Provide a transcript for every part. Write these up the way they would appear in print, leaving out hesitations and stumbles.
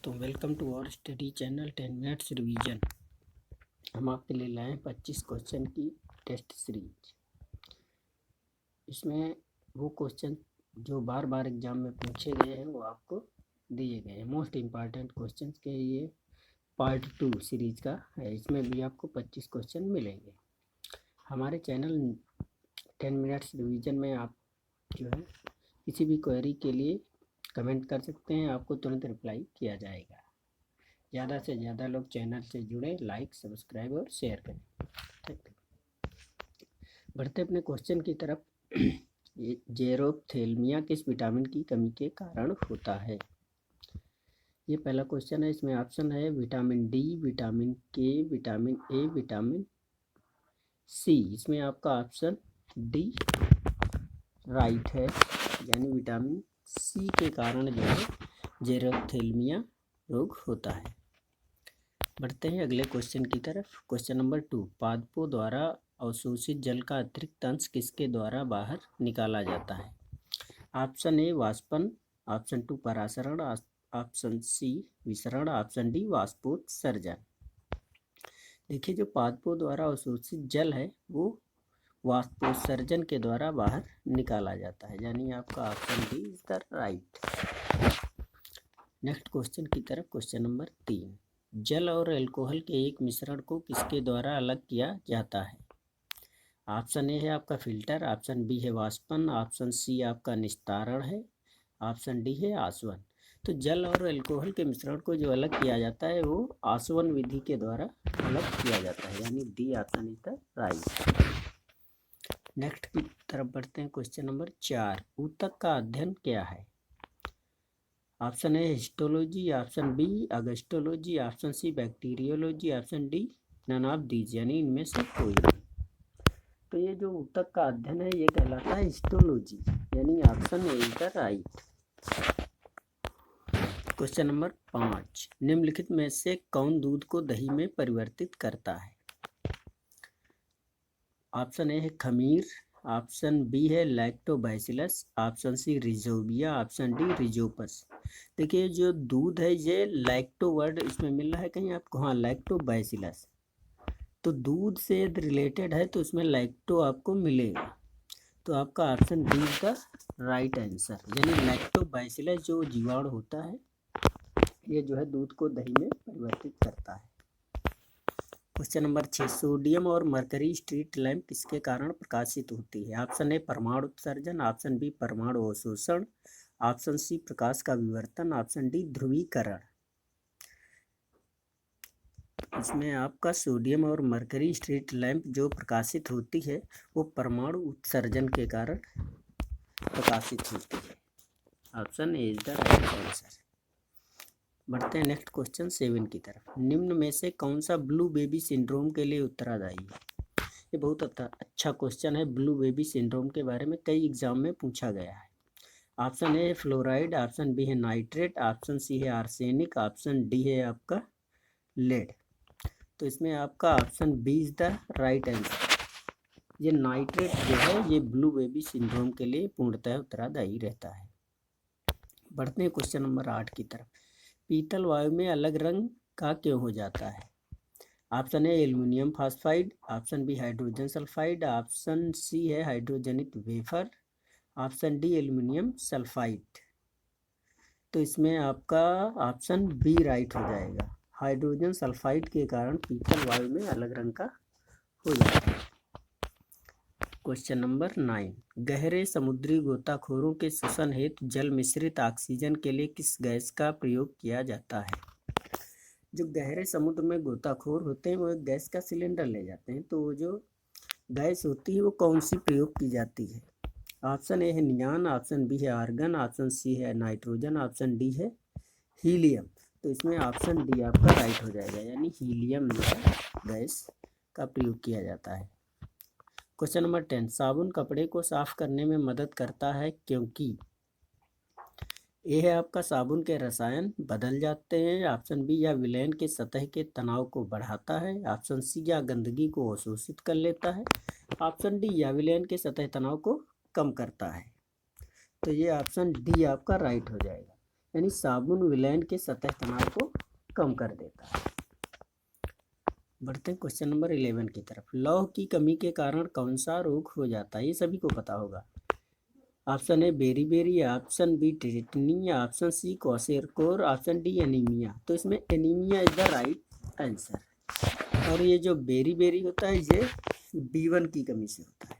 दोस्तों, welcome to our study channel 10 minutes revision. हम आपके लिए लाए 25 क्वेश्चन की टेस्ट सीरीज। इसमें वो क्वेश्चन जो बार बार एग्जाम में पूछे गए हैं वो आपको दिए गए हैं। मोस्ट इम्पॉर्टेंट क्वेश्चन के ये पार्ट 2 सीरीज का है। इसमें भी आपको 25 क्वेश्चन मिलेंगे। हमारे चैनल 10 मिनट्स रिवीजन में आप जो है किसी भी क्वेरी के लिए कमेंट कर सकते हैं, आपको तुरंत रिप्लाई किया जाएगा। ज़्यादा से ज़्यादा लोग चैनल से जुड़े, लाइक, सब्सक्राइब और शेयर करें। Thank you. बढ़ते अपने क्वेश्चन की तरफ। जेरोप्थेल्मिया किस विटामिन की कमी के कारण होता है? ये पहला क्वेश्चन है। इसमें ऑप्शन है विटामिन डी, विटामिन के, विटामिन ए, विटामिन सी। इसमें आपका ऑप्शन डी राइट है, यानी विटामिन सी के कारण जो है जेरोप्थेल्मिया रोग होता है। बढ़ते हैं अगले क्वेश्चन की तरफ। क्वेश्चन नंबर 2, पादपों द्वारा अवशोषित जल का अतिरिक्त अंश किसके द्वारा बाहर निकाला जाता है? ऑप्शन ए वाष्पन, ऑप्शन 2 परासरण, ऑप्शन सी विसरण, ऑप्शन डी वाष्पोत्सर्जन। देखिए, जो पादपों द्वारा अवशोषित जल है वो वाष्पोत्सर्जन के द्वारा बाहर निकाला जाता है, यानी आपका option D is the right. Next question की तरफ। क्वेश्चन नंबर 3, जल और अल्कोहल के एक मिश्रण को किसके द्वारा अलग किया जाता है? ऑप्शन ए है आपका फिल्टर, ऑप्शन बी है वाष्पन, ऑप्शन सी आपका निस्तारण है, ऑप्शन डी है आसवन। तो जल और अल्कोहल के मिश्रण को जो अलग किया जाता है वो आसवन विधि के द्वारा अलग किया जाता है, यानी D option is the right. Next की तरफ बढ़ते हैं। क्वेश्चन नंबर 4, ऊतक का अध्ययन क्या है? Option A histology, option B अगस्टोलॉजी, option C bacteriology, option D none of these, यानी इनमें से कोई नहीं। तो ये जो ऊतक का अध्ययन है ये कहलाता है हिस्टोलॉजी, यानी option A is the right. Question number 5, निम्नलिखित में से कौन दूध को दही में परिवर्तित करता है? ऑप्शन ए है खमीर, ऑप्शन बी है lactobacillus, option C rhizobia, option D rhizopus. देखिए, जो दूध है ये लैक्टो वर्ड इसमें मिल रहा है कहीं आपको, हाँ लैक्टोबैसिलस। तो दूध से रिलेटेड है तो इसमें लैक्टो आपको मिलेगा, तो आपका option D is the right answer, यानी लैक्टोबैसिलस जो जीवाणु होता है ये जो है दूध को दही में परिवर्तित करता है। क्वेश्चन नंबर 6, सोडियम और मरकरी स्ट्रीट लैंप किसके कारण प्रकाशित होती है? ऑप्शन ए परमाणु उत्सर्जन, ऑप्शन बी परमाणु अवशोषण, ऑप्शन सी प्रकाश का विवर्तन, ऑप्शन डी ध्रुवीकरण। इसमें आपका सोडियम और मरकरी स्ट्रीट लैंप जो प्रकाशित होती है वो परमाणु उत्सर्जन के कारण प्रकाशित होती है। Option A is the right answer. बढ़ते हैं नेक्स्ट क्वेश्चन 7 की तरफ। निम्न में से कौन सा ब्लू बेबी सिंड्रोम के लिए उत्तरदायी है? ये बहुत अच्छा क्वेश्चन है। ब्लू बेबी सिंड्रोम के बारे में कई एग्जाम में पूछा गया है। ऑप्शन ए है फ्लोराइड, ऑप्शन बी है नाइट्रेट, ऑप्शन सी है आर्सेनिक, ऑप्शन डी है आपका लेड। तो इसमें आपका option B is the right answer. ये नाइट्रेट जो है ये ब्लू बेबी सिंड्रोम के लिए पूर्णतः उत्तरदायी रहता है। बढ़ते हैं क्वेश्चन नंबर 8 की तरफ। पीतल वायु में अलग रंग का क्यों हो जाता है? Option A aluminium phosphide, option B hydrogen sulphide, option C है hydrogenic wafer, option D aluminium sulphide. तो इसमें आपका ऑप्शन बी राइट हो जाएगा। हाइड्रोजन सल्फाइड के कारण पीतल वायु में अलग रंग का हो जाता है। क्वेश्चन नंबर 9, गहरे समुद्री गोताखोरों के श्वसन हेतु जल मिश्रित ऑक्सीजन के लिए किस गैस का प्रयोग किया जाता है? जो गहरे समुद्र में गोताखोर होते हैं वो एक गैस का सिलेंडर ले जाते हैं, तो वो जो गैस होती है वो कौन सी प्रयोग की जाती है? ऑप्शन ए है नियान, ऑप्शन बी है आर्गन, ऑप्शन सी है नाइट्रोजन, ऑप्शन डी है हीलियम। तो इसमें ऑप्शन डी आपका राइट हो जाएगा, यानी हीलियम जो है गैस का प्रयोग किया जाता है। क्वेश्चन नंबर 10, साबुन कपड़े को साफ करने में मदद करता है क्योंकि ए है आपका साबुन के रसायन बदल जाते हैं, ऑप्शन बी या विलयन के सतह के तनाव को बढ़ाता है, ऑप्शन सी या गंदगी को अवशोषित कर लेता है, ऑप्शन डी या विलयन के सतह तनाव को कम करता है। तो ये ऑप्शन डी आपका राइट हो जाएगा, यानी साबुन विलयन के सतह तनाव को कम कर देता है। बढ़ते हैं क्वेश्चन नंबर 11 की तरफ। लौह की कमी के कारण कौन सा रोग हो जाता है, ये सभी को पता होगा। Option A beri, option B tetany, option C kwashiorkor, option D anaemia. तो इसमें anaemia is the right answer. और ये जो बेरी होता है ये B1 की कमी से होता है।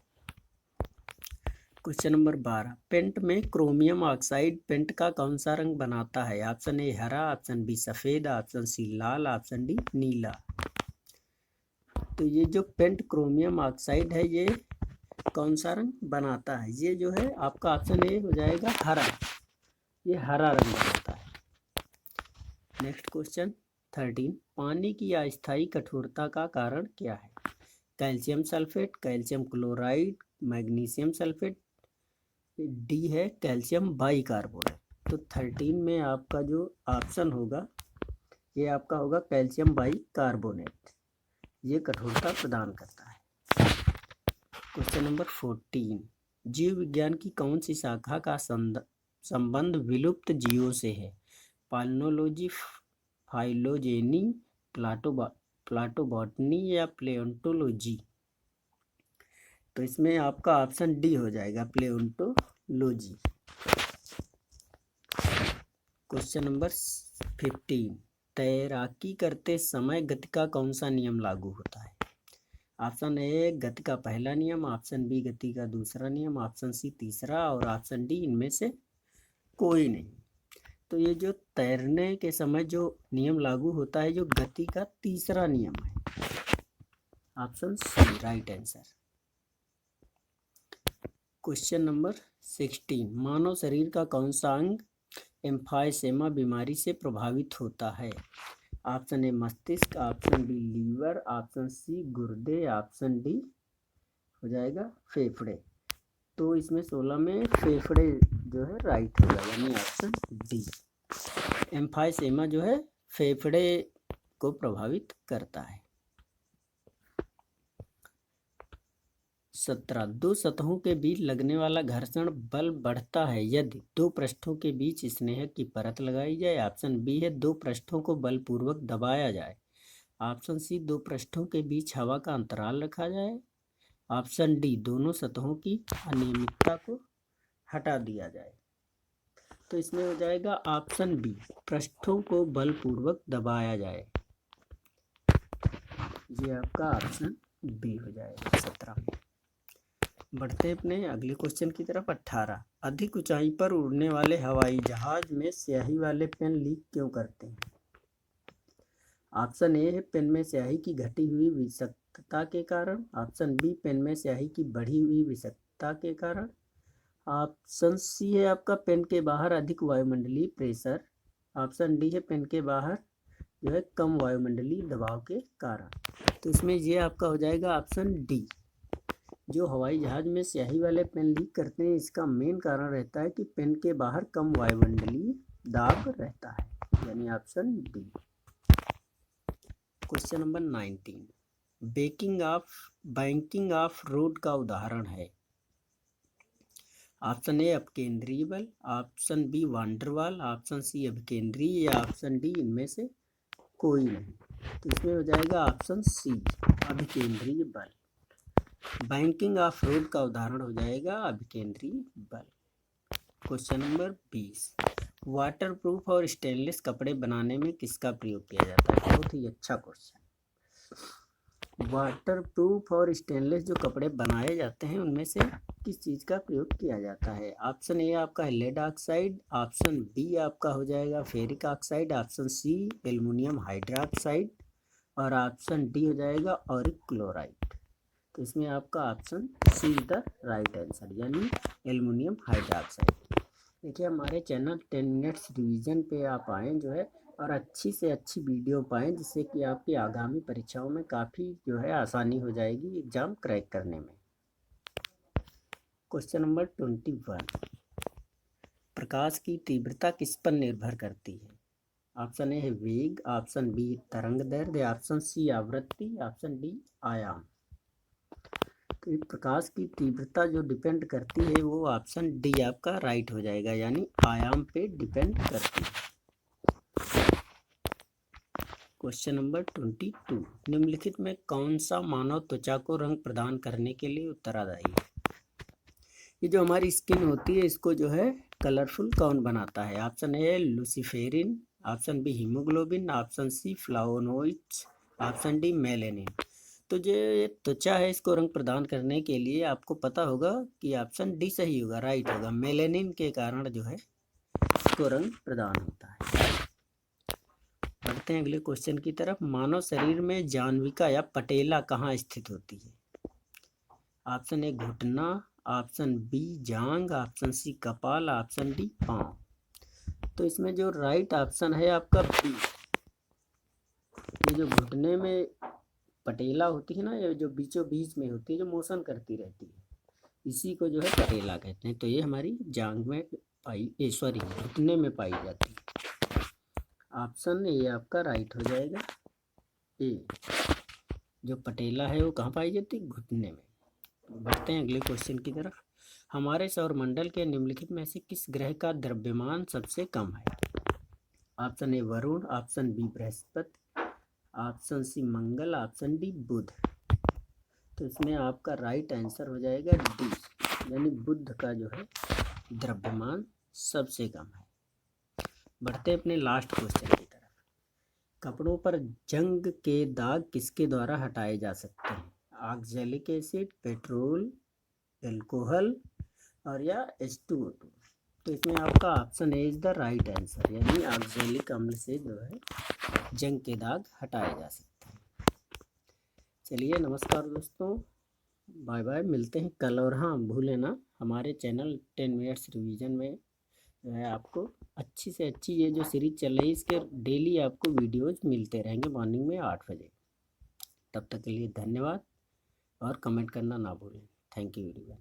Question number 12। पेंट में क्रोमियम ऑक्साइड पेंट का कौन सा रंग बनाता है? ऑप्शन ए हरा, ऑप्शन बी सफ़ेद, ऑप्शन सी लाल, ऑप्शन डी नीला। तो ये जो पेंट क्रोमियम ऑक्साइड है ये कौन सा रंग बनाता है? ये जो है आपका ऑप्शन ए हो जाएगा हरा, ये हरा रंग बनाता है। Next question 13। पानी की अस्थायी कठोरता का कारण क्या है? Calcium sulphate, calcium chloride, magnesium sulphate, D है कैल्शियम बाइकार्बोनेट। तो 13 में आपका जो ऑप्शन होगा ये आपका होगा कैल्शियम बाइकार्बोनेट, ये कठोरता प्रदान करता है। Question number 14। जीव विज्ञान की कौन सी शाखा का संबंध विलुप्त जीवों से है? पालिनोलॉजी, फाइलोजेनी, प्लाटोबॉटनी या प्लेओंटोलॉजी। तो इसमें आपका ऑप्शन डी हो जाएगा प्लेओंटोलॉजी। Question number 15। तैराकी करते समय गति का कौन सा नियम लागू होता है? ऑप्शन ए गति का पहला नियम, ऑप्शन बी गति का दूसरा नियम, ऑप्शन सी तीसरा और ऑप्शन डी इनमें से कोई नहीं। तो ये जो तैरने के समय जो नियम लागू होता है जो गति का तीसरा नियम है, option C right answer. Question number 16। मानव शरीर का कौन सा अंग एम्फाइसेमा बीमारी से प्रभावित होता है? ऑप्शन ए मस्तिष्क, option B liver, option C गुर्दे, ऑप्शन डी हो जाएगा फेफड़े। तो इसमें 16 में फेफड़े जो है राइट होगा, यानी ऑप्शन डी। एम्फाइसेमा जो है फेफड़े को प्रभावित करता है। 17। दो सतहों के बीच लगने वाला घर्षण बल बढ़ता है यदि दो पृष्ठों के बीच स्नेह की परत लगाई जाए। ऑप्शन बी है दो पृष्ठों को बलपूर्वक दबाया जाए। ऑप्शन सी दो पृष्ठों के बीच हवा का अंतराल रखा जाए। ऑप्शन डी दोनों सतहों की अनियमितता को हटा दिया जाए। तो इसमें हो जाएगा ऑप्शन बी पृष्ठों को बलपूर्वक दबाया जाए, ये आपका ऑप्शन बी हो जाएगा 17 में। बढ़ते हैं अपने अगले क्वेश्चन की तरफ। 18। अधिक ऊंचाई पर उड़ने वाले हवाई जहाज में स्याही वाले पेन लीक क्यों करते हैं? ऑप्शन ए है पेन में स्याही की घटी हुई विषाक्तता के कारण, ऑप्शन बी पेन में स्याही की बढ़ी हुई विषाक्तता के कारण, ऑप्शन सी है आपका पेन के बाहर अधिक वायुमंडलीय प्रेशर, ऑप्शन डी है पेन के बाहर जो है कम वायुमंडलीय दबाव के कारण। तो इसमें ये आपका हो जाएगा ऑप्शन डी। जो हवाई जहाज में स्याही वाले पेन लीक करते हैं इसका मेन कारण रहता है कि पेन के बाहर कम वायुमंडलीय दाब रहता है, यानी option D. Question number 19। Banking of road का उदाहरण है। ऑप्शन ए अपकेंद्रीय बल, option B Van der Waal, option C अभिकेंद्रीय या ऑप्शन डी इनमें से कोई नहीं। तो इसमें हो जाएगा ऑप्शन सी अभिकेंद्रीय बल। बैंकिंग ऑफ रोड का उदाहरण हो जाएगा अभिकेंद्रीय बल। Question number 20। वाटरप्रूफ और स्टेनलेस कपड़े बनाने में किसका प्रयोग किया जाता है? बहुत ही अच्छा क्वेश्चन। वाटरप्रूफ और स्टेनलेस जो कपड़े बनाए जाते हैं उनमें से किस चीज़ का प्रयोग किया जाता है? ऑप्शन ए आपका है लेड ऑक्साइड, ऑप्शन बी आपका हो जाएगा ferric oxide, option C aluminium hydroxide और ऑप्शन डी हो जाएगा ऑरिक क्लोराइड। तो इसमें आपका option C is the right answer, यानी एल्युमिनियम हाइड्रोक्साइड। देखिए हमारे चैनल 10 मिनट्स रिवीजन पे आप आएँ जो है और अच्छी से अच्छी वीडियो पाएँ जिससे कि आपकी आगामी परीक्षाओं में काफ़ी जो है आसानी हो जाएगी एग्ज़ाम क्रैक करने में। Question number 21। प्रकाश की तीव्रता किस पर निर्भर करती है? ऑप्शन ए है वेग, ऑप्शन बी तरंग दैर्ध्य, ऑप्शन सी आवृत्ति, ऑप्शन डी आयाम। तो इस प्रकाश की तीव्रता जो डिपेंड करती है वो ऑप्शन डी आपका राइट हो जाएगा, यानी आयाम पे डिपेंड करती है। क्वेश्चन नंबर 22, निम्नलिखित में कौन सा मानव त्वचा को रंग प्रदान करने के लिए उत्तरदायी है? ये जो हमारी स्किन होती है इसको जो है कलरफुल कौन बनाता है? Option A luciferin, option B haemoglobin, option C flavonoids, option D melanin. तो जो ये त्वचा है इसको रंग प्रदान करने के लिए आपको पता होगा कि ऑप्शन डी सही होगा, राइट होगा। मेलेनिन के कारण जो है इसको रंग प्रदान होता है। बढ़ते हैं अगले क्वेश्चन की तरफ। मानव शरीर में जाह्नविका या पटेला कहाँ स्थित होती है? ऑप्शन ए घुटना, ऑप्शन बी जांग, ऑप्शन सी कपाल, ऑप्शन डी पाँव। तो इसमें जो राइट ऑप्शन है आपका बी। ये जो घुटने में पटेला होती है ना, ये जो बीचों बीच में होती है, जो मोशन करती रहती है, इसी को जो है पटेला कहते हैं। तो ये हमारी जांग में घुटने में पाई जाती है। ऑप्शन ए आपका राइट हो जाएगा, ए। जो पटेला है वो कहाँ पाई जाती है? घुटने में। बढ़ते हैं अगले क्वेश्चन की तरफ। हमारे सौरमंडल के निम्नलिखित में से किस ग्रह का द्रव्यमान सबसे कम है? Option A Varun, option B Brihaspati, option C Mangal, option D Budh. तो इसमें आपका राइट आंसर हो जाएगा डी, यानी बुध का जो है द्रव्यमान सबसे कम है। बढ़ते अपने लास्ट क्वेश्चन की तरफ। कपड़ों पर जंग के दाग किसके द्वारा हटाए जा सकते हैं? ऑक्जेलिक एसिड, पेट्रोल, एल्कोहल और या H2O2। तो इसमें आपका option A is the right answer, यानी ऑक्जेलिक अम्ल से जो है जंग के दाग हटाए जा सकते हैं। चलिए नमस्कार दोस्तों, बाय बाय, मिलते हैं कल। और हाँ भूलें ना, हमारे चैनल 10 मिनट्स रिवीजन में जो है आपको अच्छी से अच्छी ये जो सीरीज चल रही है इसके डेली आपको वीडियोज़ मिलते रहेंगे मॉर्निंग में 8 बजे। तब तक के लिए धन्यवाद और कमेंट करना ना भूलें। Thank you everyone.